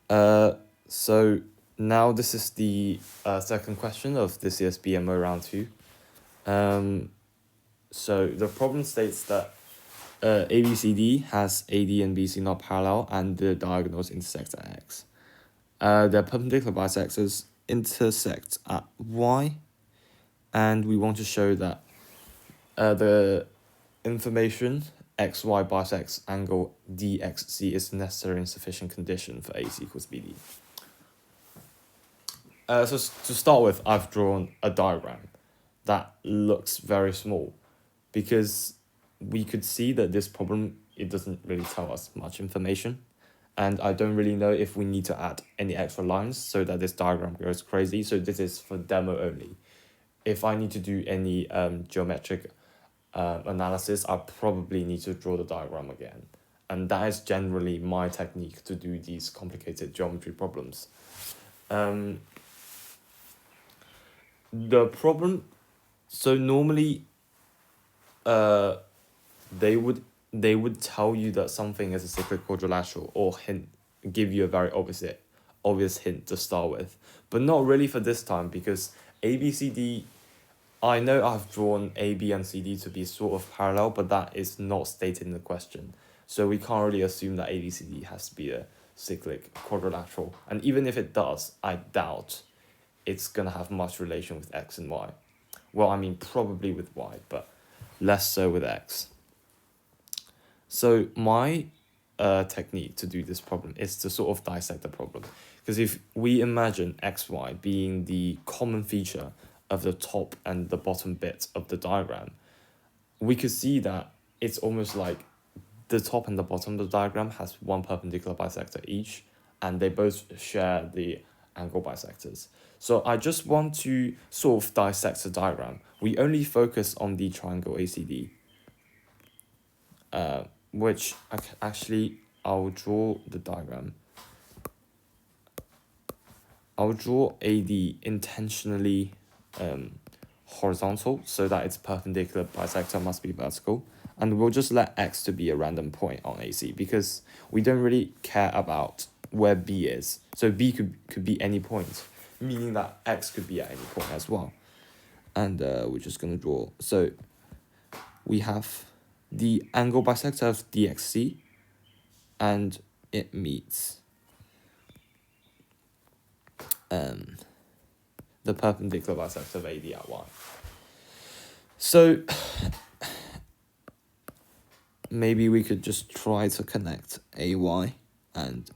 So now this is the second question of this year's BMO round 2. So the problem states that ABCD has AD and BC not parallel and the diagonals intersect at X. Their perpendicular bisectors intersect at Y, and we want to show that the information XY bisects angle DXC is necessary and sufficient condition for AC equals BD. So to start with, I've drawn a diagram that looks very small because we could see that this problem, it doesn't really tell us much information. And I don't really know if we need to add any extra lines so that this diagram goes crazy. So this is for demo only. If I need to do any geometric analysis, I probably need to draw the diagram again. And that is generally my technique to do these complicated geometry problems. The problem, so normally they would tell you that something is a cyclic quadrilateral or give you a very obvious hint to start with, but not really for this time because ABCD, I know I've drawn AB and CD to be sort of parallel, but that is not stated in the question. So we can't really assume that ABCD has to be a cyclic quadrilateral. And even if it does, I doubt it's going to have much relation with X and Y. Well, I mean, probably with Y, but less so with X. So my technique to do this problem is to sort of dissect the problem. Because if we imagine XY being the common feature of the top and the bottom bit of the diagram, we could see that it's almost like the top and the bottom of the diagram has one perpendicular bisector each, and they both share the angle bisectors. So I just want to sort of dissect the diagram. We only focus on the triangle ACD, which actually I'll draw the diagram. I'll draw AD intentionally horizontal so that its perpendicular bisector must be vertical, and we'll just let X to be a random point on AC because we don't really care about where B is. So B could be any point, meaning that X could be at any point as well. And we're just gonna draw. So we have the angle bisector of DXC, and it meets the perpendicular bisector of AD at Y. So maybe we could just try to connect AY and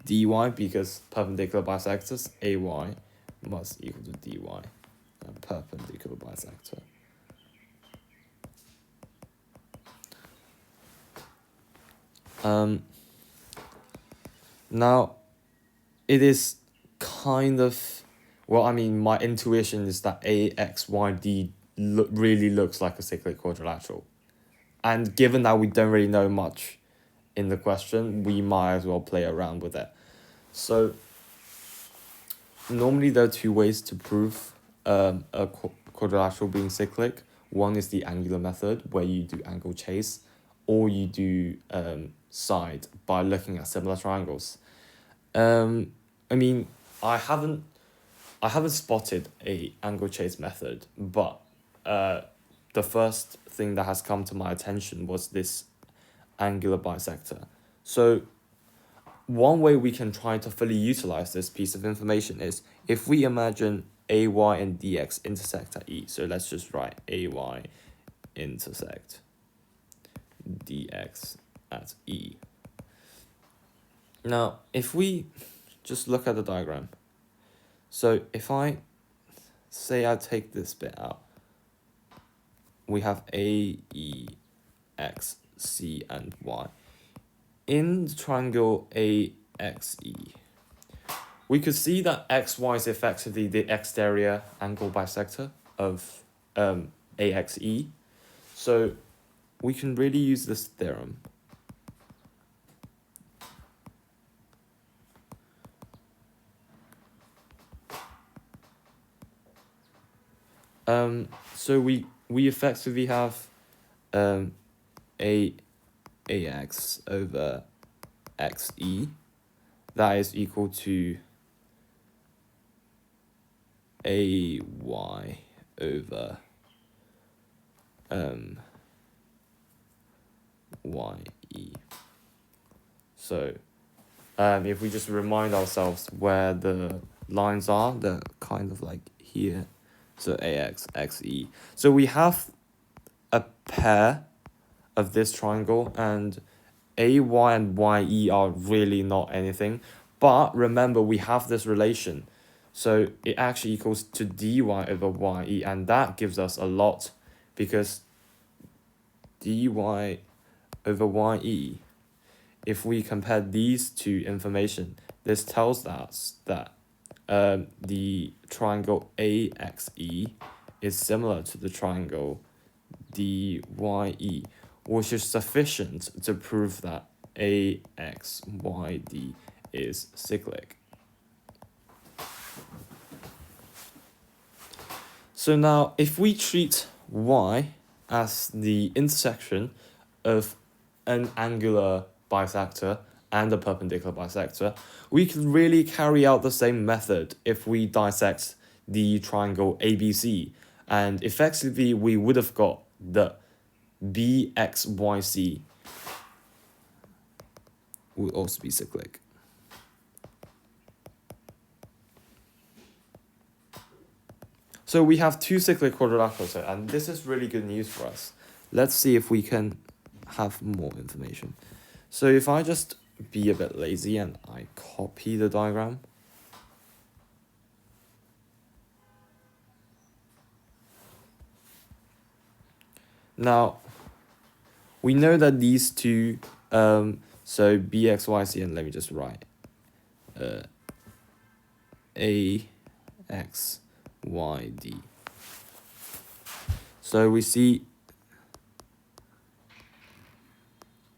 DY because perpendicular bisectors AY must equal to DY, a perpendicular bisector. Now, it is kind of, well, I mean, my intuition is that AXYD really looks like a cyclic quadrilateral. And given that we don't really know much in the question, we might as well play around with it. So, normally there are two ways to prove a quadrilateral being cyclic. One is the angular method, where you do angle chase, or you do side by looking at similar triangles. I mean, I haven't spotted a angle chase method, but the first thing that has come to my attention was this angular bisector. So one way we can try to fully utilize this piece of information is if we imagine AY and DX intersect at E. So let's just write AY intersect DX at E. Now, if we just look at the diagram, so if I say I take this bit out, we have A, E, X, C, and Y. In the triangle AXE, we could see that XY is effectively the exterior angle bisector of AXE. So we can really use this theorem. So we effectively have AX over XE, that is equal to AY over YE. So if we just remind ourselves where the lines are, they're kind of like here. So AX, XE. So we have a pair of this triangle, and AY and YE are really not anything. But remember, we have this relation. So it actually equals to dy over YE, and that gives us a lot, because dy over YE, if we compare these two information, this tells us that the triangle AXE is similar to the triangle DYE, which is sufficient to prove that AXYD is cyclic. So now, if we treat Y as the intersection of an angular bisector and a perpendicular bisector, we can really carry out the same method if we dissect the triangle ABC, and effectively we would have got the BXYC would also be cyclic. So we have two cyclic quadrilaterals here, and this is really good news for us. Let's see if we can have more information. So if I just be a bit lazy and I copy the diagram. Now, we know that these two, so BXYC, and let me just write AXYD. So we see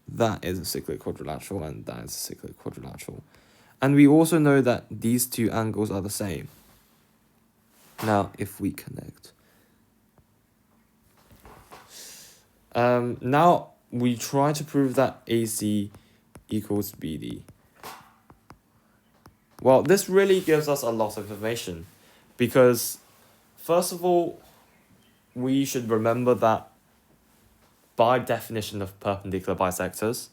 that is a cyclic quadrilateral and that is a cyclic quadrilateral. And we also know that these two angles are the same. Now, if we connect. Now we try to prove that AC equals BD. Well, this really gives us a lot of information, because first of all, we should remember that by definition of perpendicular bisectors,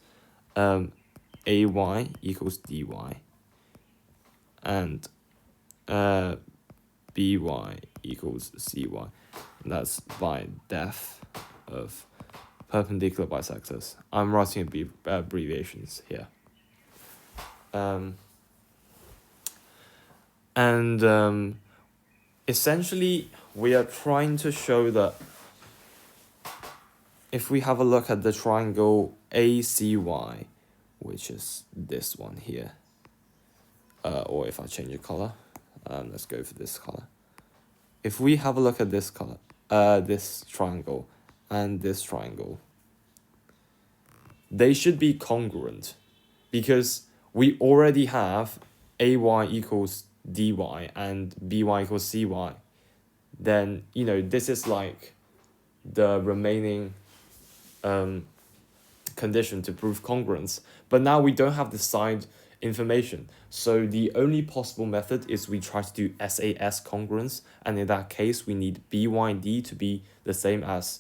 AY equals DY, and BY equals CY. And that's by def of perpendicular bisectors. I'm writing abbreviations here. Essentially, we are trying to show that if we have a look at the triangle ACY, which is this one here, or if I change the color, let's go for this color. If we have a look at this color, this triangle and this triangle, they should be congruent, because we already have AY equals DY and BY equals CY. Then, this is like the remaining condition to prove congruence. But now we don't have the side information. So the only possible method is we try to do SAS congruence. And in that case, we need BYD to be the same as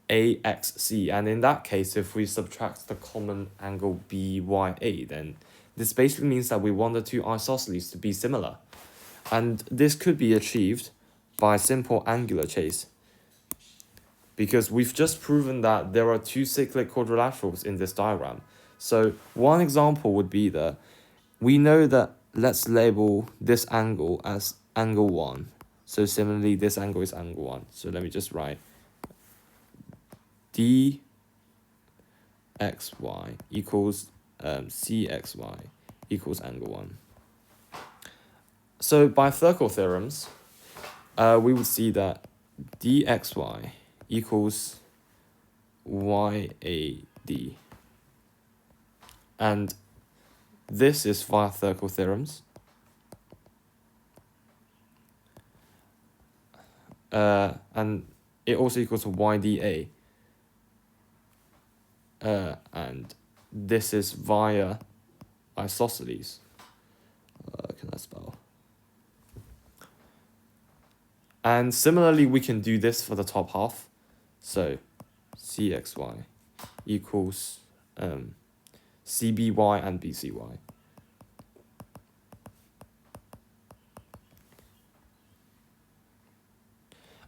AXC. And in that case, if we subtract the common angle BYA, then this basically means that we want the two isosceles to be similar. And this could be achieved by simple angular chase, because we've just proven that there are two cyclic quadrilaterals in this diagram. So one example would be that we know that, let's label this angle as angle 1. So similarly, this angle is angle 1. So let me just write dxy equals cxy equals angle 1. So by Thirkell theorems, we would see that dxy equals YAD. And this is via Thirkell theorems. And it also equals YDA. And this is via isosceles. Can I spell? And similarly, we can do this for the top half. So cxy equals cby and bcy.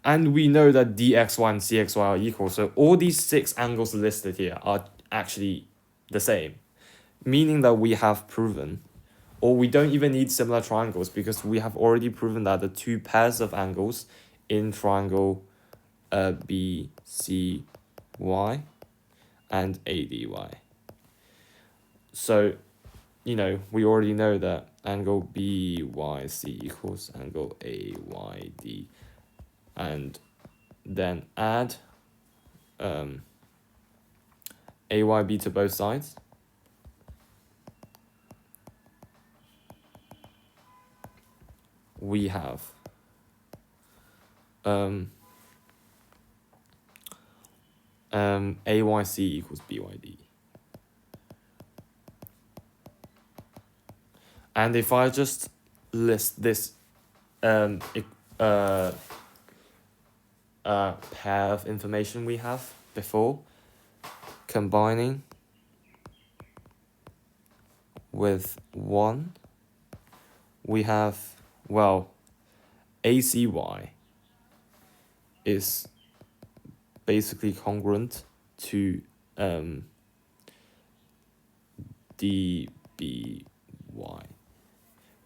And we know that dxy and cxy are equal. So all these 6 angles listed here are actually the same, meaning that we have proven, or we don't even need similar triangles because we have already proven that the 2 pairs of angles in triangle BCY and ADY. So, we already know that angle BYC equals angle AYD. And then add AYB to both sides. We have AYC equals BYD. And if I just list this pair of information we have before, combining with 1, we have, well, ACY is basically congruent to DBY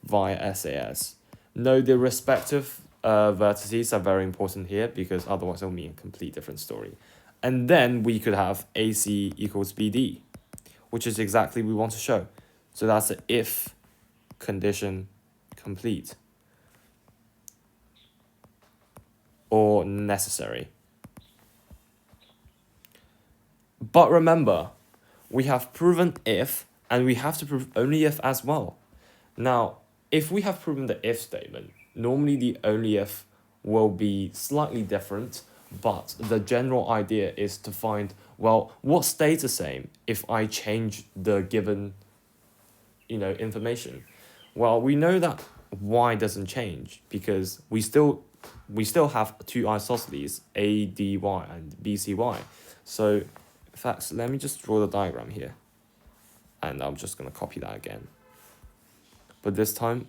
via SAS. No, the respective vertices are very important here because otherwise it'll mean a complete different story. And then we could have AC equals BD, which is exactly what we want to show. So that's an if condition complete or necessary. But remember, we have proven if, and we have to prove only if as well. Now, if we have proven the if statement, normally the only if will be slightly different, but the general idea is to find, well, what stays the same if I change the given, information. Well, we know that y doesn't change because we still have 2 isosceles, ADY and BCY. So, in fact, let me just draw the diagram here. And I'm just going to copy that again. But this time,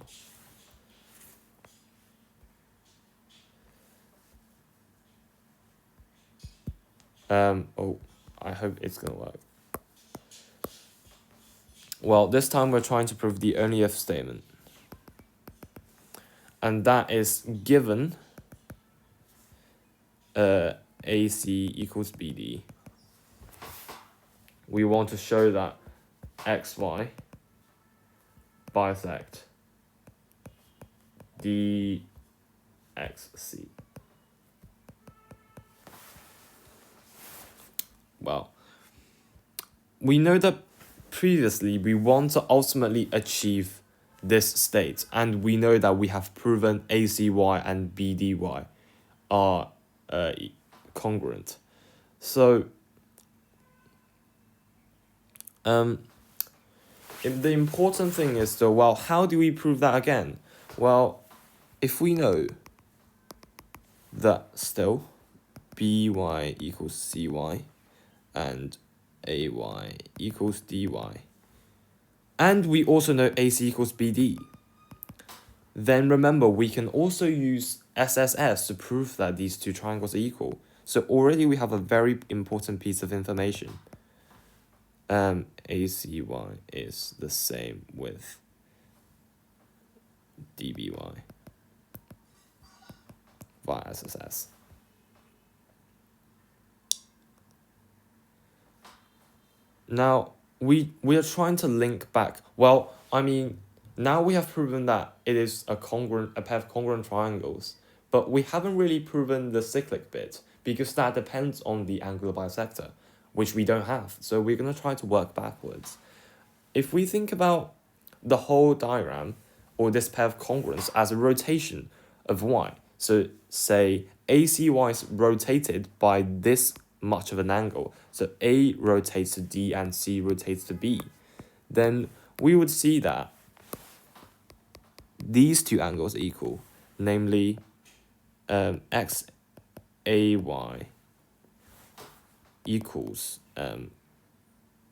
I hope it's going to work. Well, this time we're trying to prove the only if statement. And that is given AC equals BD. We want to show that XY bisect DXC. Well, we know that previously we want to ultimately achieve this state, and we know that we have proven ACY and BDY are congruent. So the important thing is though, well, how do we prove that again? Well, if we know that still BY equals CY and AY equals DY, and we also know AC equals BD, then remember we can also use SSS to prove that these 2 triangles are equal. So already we have a very important piece of information. ACY is the same with DBY via SSS. Now, we are trying to link back. Well, I mean, now we have proven that it is a pair of congruent triangles, but we haven't really proven the cyclic bit because that depends on the angular bisector, which we don't have. So we're going to try to work backwards. If we think about the whole diagram or this pair of congruents as a rotation of y, so say ACY is rotated by this much of an angle. So A rotates to D and C rotates to B. Then we would see that these two angles are equal, namely XAY equals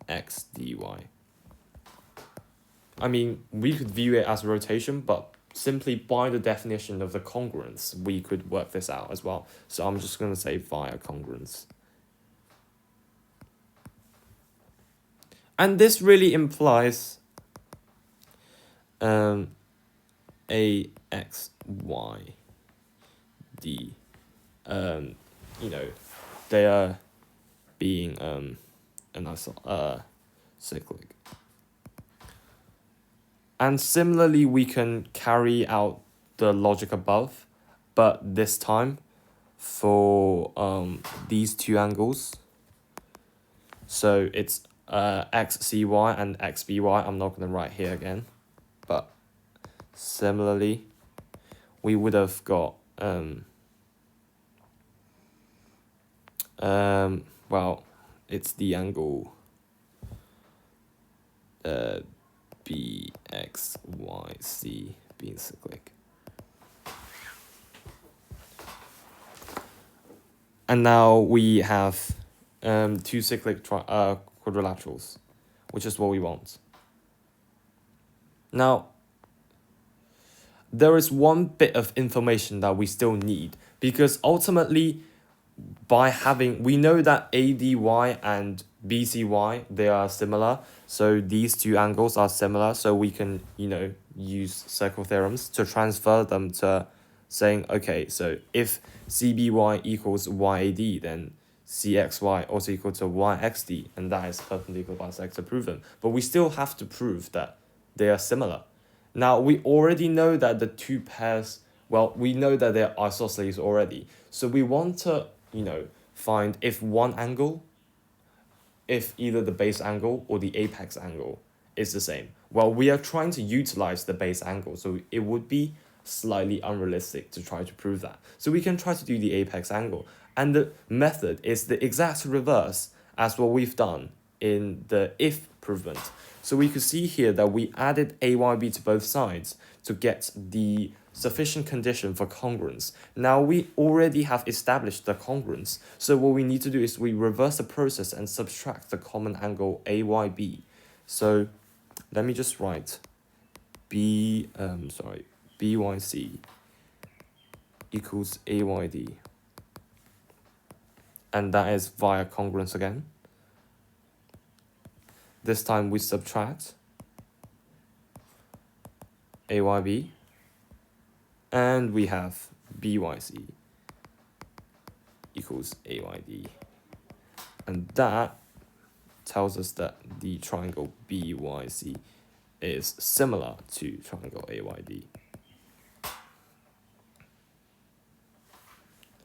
XDY. I mean, we could view it as rotation, but simply by the definition of the congruence, we could work this out as well. So I'm just going to say via congruence. And this really implies AX, Y, D. You know, they are being cyclic. And similarly, we can carry out the logic above, but this time for these two angles. So it's XCY and XBY. I'm not going to write here again, but similarly, we would have got well, it's the angle BXYC being cyclic. And now we have two cyclic quadrilaterals, which is what we want. Now, there is one bit of information that we still need, because ultimately, we know that ADY and BCY, they are similar. So these two angles are similar. So we can, use circle theorems to transfer them to saying, okay, so if CBY equals YAD, then CXY also equal to YXD, and that is perpendicular bisector proven. But we still have to prove that they are similar. Now, we already know that the two pairs, we know that they're isosceles already. So we want to, find if either the base angle or the apex angle is the same. Well, we are trying to utilize the base angle, so it would be slightly unrealistic to try to prove that. So we can try to do the apex angle. And the method is the exact reverse as what we've done in the if provement. So we could see here that we added AYB to both sides to get the sufficient condition for congruence. Now we already have established the congruence. So what we need to do is we reverse the process and subtract the common angle AYB. So let me just write BYC equals AYD. And that is via congruence again. This time we subtract AYB, and we have BYC equals AYD. And that tells us that the triangle BYC is similar to triangle AYD.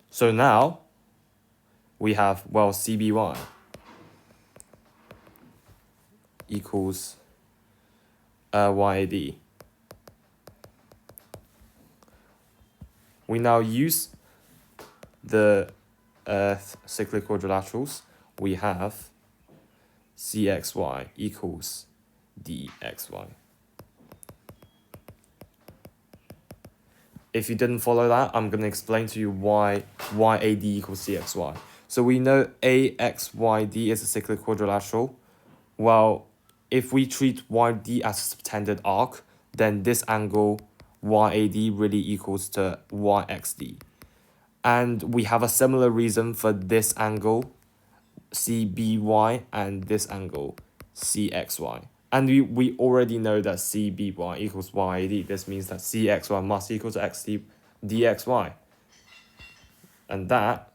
So now we have, CBY equals YAD. We now use the cyclic quadrilaterals. We have CXY equals DXY. If you didn't follow that, I'm going to explain to you why YAD equals CXY. So we know AXYD is a cyclic quadrilateral. Well, if we treat YD as a subtended arc, then this angle YAD really equals to YXD. And we have a similar reason for this angle CBY and this angle CXY. And we already know that CBY equals YAD. This means that CXY must equal to DXY. And that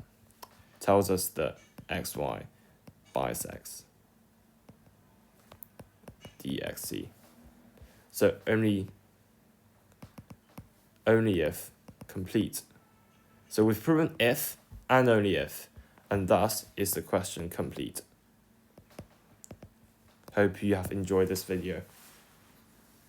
tells us that XY bisects DXC. So only if complete. So we've proven if and only if, and thus is the question complete. Hope you have enjoyed this video.